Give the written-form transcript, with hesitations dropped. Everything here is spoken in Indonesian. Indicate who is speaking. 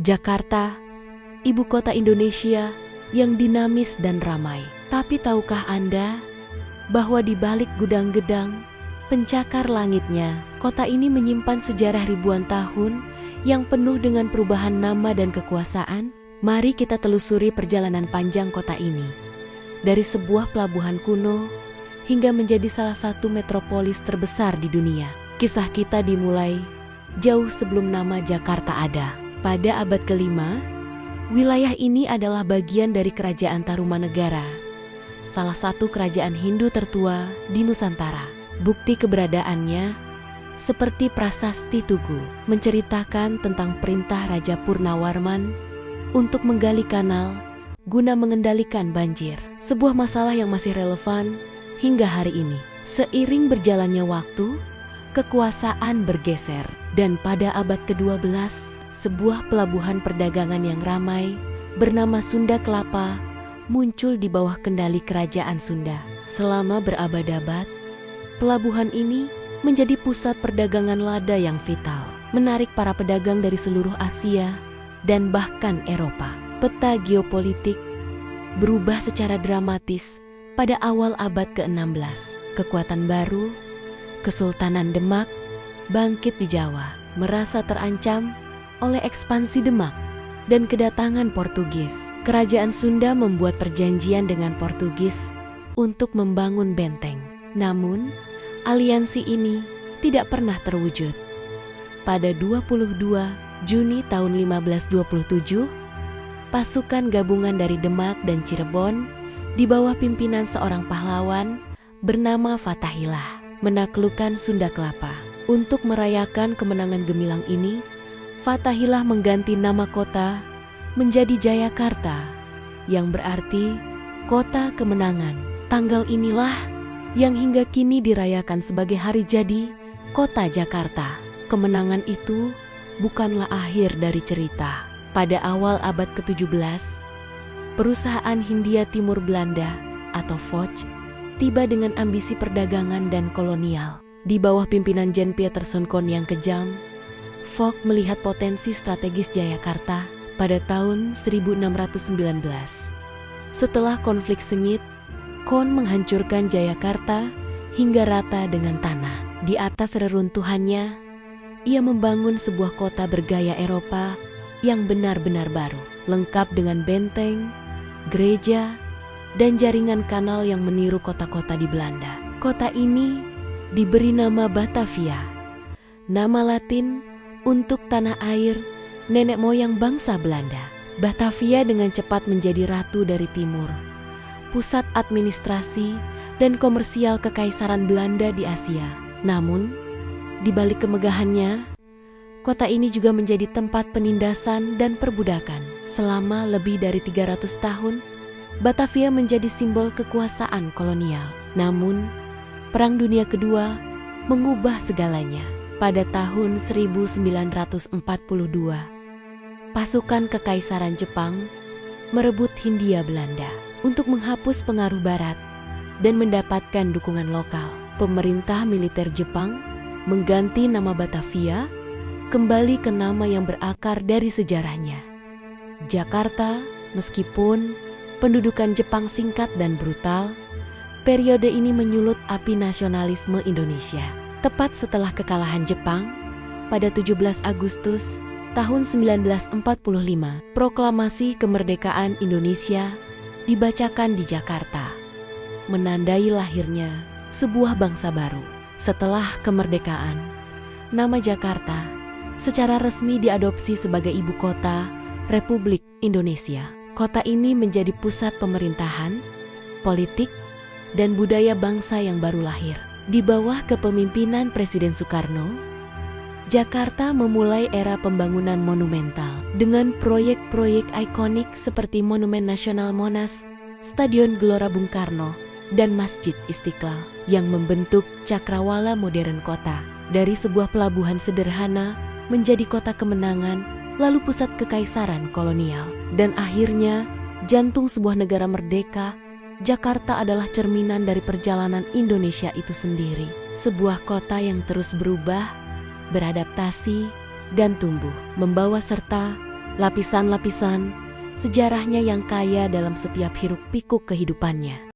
Speaker 1: Jakarta, ibu kota Indonesia yang dinamis dan ramai. Tapi tahukah Anda bahwa di balik gudang-gedang, pencakar langitnya, kota ini menyimpan sejarah ribuan tahun yang penuh dengan perubahan nama dan kekuasaan? Mari kita telusuri perjalanan panjang kota ini. Dari sebuah pelabuhan kuno hingga menjadi salah satu metropolis terbesar di dunia. Kisah kita dimulai jauh sebelum nama Jakarta ada. Pada abad ke-5, wilayah ini adalah bagian dari Kerajaan Tarumanegara, salah satu kerajaan Hindu tertua di Nusantara. Bukti keberadaannya seperti Prasasti Tugu menceritakan tentang perintah Raja Purnawarman untuk menggali kanal guna mengendalikan banjir, sebuah masalah yang masih relevan hingga hari ini. Seiring berjalannya waktu, kekuasaan bergeser, dan pada abad ke-12, sebuah pelabuhan perdagangan yang ramai bernama Sunda Kelapa muncul di bawah kendali Kerajaan Sunda. Selama berabad-abad, pelabuhan ini menjadi pusat perdagangan lada yang vital, menarik para pedagang dari seluruh Asia dan bahkan Eropa. Peta geopolitik berubah secara dramatis pada awal abad ke-16. Kekuatan baru, Kesultanan Demak, bangkit di Jawa, merasa terancam oleh ekspansi Demak dan kedatangan Portugis. Kerajaan Sunda membuat perjanjian dengan Portugis untuk membangun benteng. Namun, aliansi ini tidak pernah terwujud. Pada 22 Juni tahun 1527, pasukan gabungan dari Demak dan Cirebon di bawah pimpinan seorang pahlawan bernama Fathahilah menaklukkan Sunda Kelapa. Untuk merayakan kemenangan gemilang ini, Fathahilah mengganti nama kota menjadi Jayakarta, yang berarti kota kemenangan. Tanggal inilah yang hingga kini dirayakan sebagai hari jadi kota Jakarta. Kemenangan itu bukanlah akhir dari cerita. Pada awal abad ke-17, perusahaan Hindia Timur Belanda atau Foch tiba dengan ambisi perdagangan dan kolonial. Di bawah pimpinan Jan Pieterszoon Koen yang kejam, Foch melihat potensi strategis Jayakarta pada tahun 1619. Setelah konflik sengit, Koen menghancurkan Jayakarta hingga rata dengan tanah. Di atas reruntuhannya, ia membangun sebuah kota bergaya Eropa yang benar-benar baru, lengkap dengan benteng, gereja, dan jaringan kanal yang meniru kota-kota di Belanda. Kota ini diberi nama Batavia, nama Latin untuk tanah air nenek moyang bangsa Belanda. Batavia dengan cepat menjadi ratu dari timur, pusat administrasi dan komersial kekaisaran Belanda di Asia. Namun, di balik kemegahannya, kota ini juga menjadi tempat penindasan dan perbudakan. Selama lebih dari 300 tahun, Batavia menjadi simbol kekuasaan kolonial. Namun, Perang Dunia Kedua mengubah segalanya. Pada tahun 1942, pasukan Kekaisaran Jepang merebut Hindia Belanda. Untuk menghapus pengaruh Barat dan mendapatkan dukungan lokal, pemerintah militer Jepang mengganti nama Batavia kembali ke nama yang berakar dari sejarahnya, Jakarta. Meskipun pendudukan Jepang singkat dan brutal, periode ini menyulut api nasionalisme Indonesia. Tepat setelah kekalahan Jepang, pada 17 Agustus tahun 1945, proklamasi kemerdekaan Indonesia dibacakan di Jakarta, menandai lahirnya sebuah bangsa baru. Setelah kemerdekaan, nama Jakarta secara resmi diadopsi sebagai ibu kota Republik Indonesia. Kota ini menjadi pusat pemerintahan, politik, dan budaya bangsa yang baru lahir. Di bawah kepemimpinan Presiden Soekarno, Jakarta memulai era pembangunan monumental dengan proyek-proyek ikonik seperti Monumen Nasional Monas, Stadion Gelora Bung Karno, dan Masjid Istiqlal yang membentuk cakrawala modern kota. Dari sebuah pelabuhan sederhana menjadi kota kemenangan, lalu pusat kekaisaran kolonial, dan akhirnya jantung sebuah negara merdeka. Jakarta adalah cerminan dari perjalanan Indonesia itu sendiri. Sebuah kota yang terus berubah, beradaptasi, dan tumbuh, membawa serta lapisan-lapisan sejarahnya yang kaya dalam setiap hiruk-pikuk kehidupannya.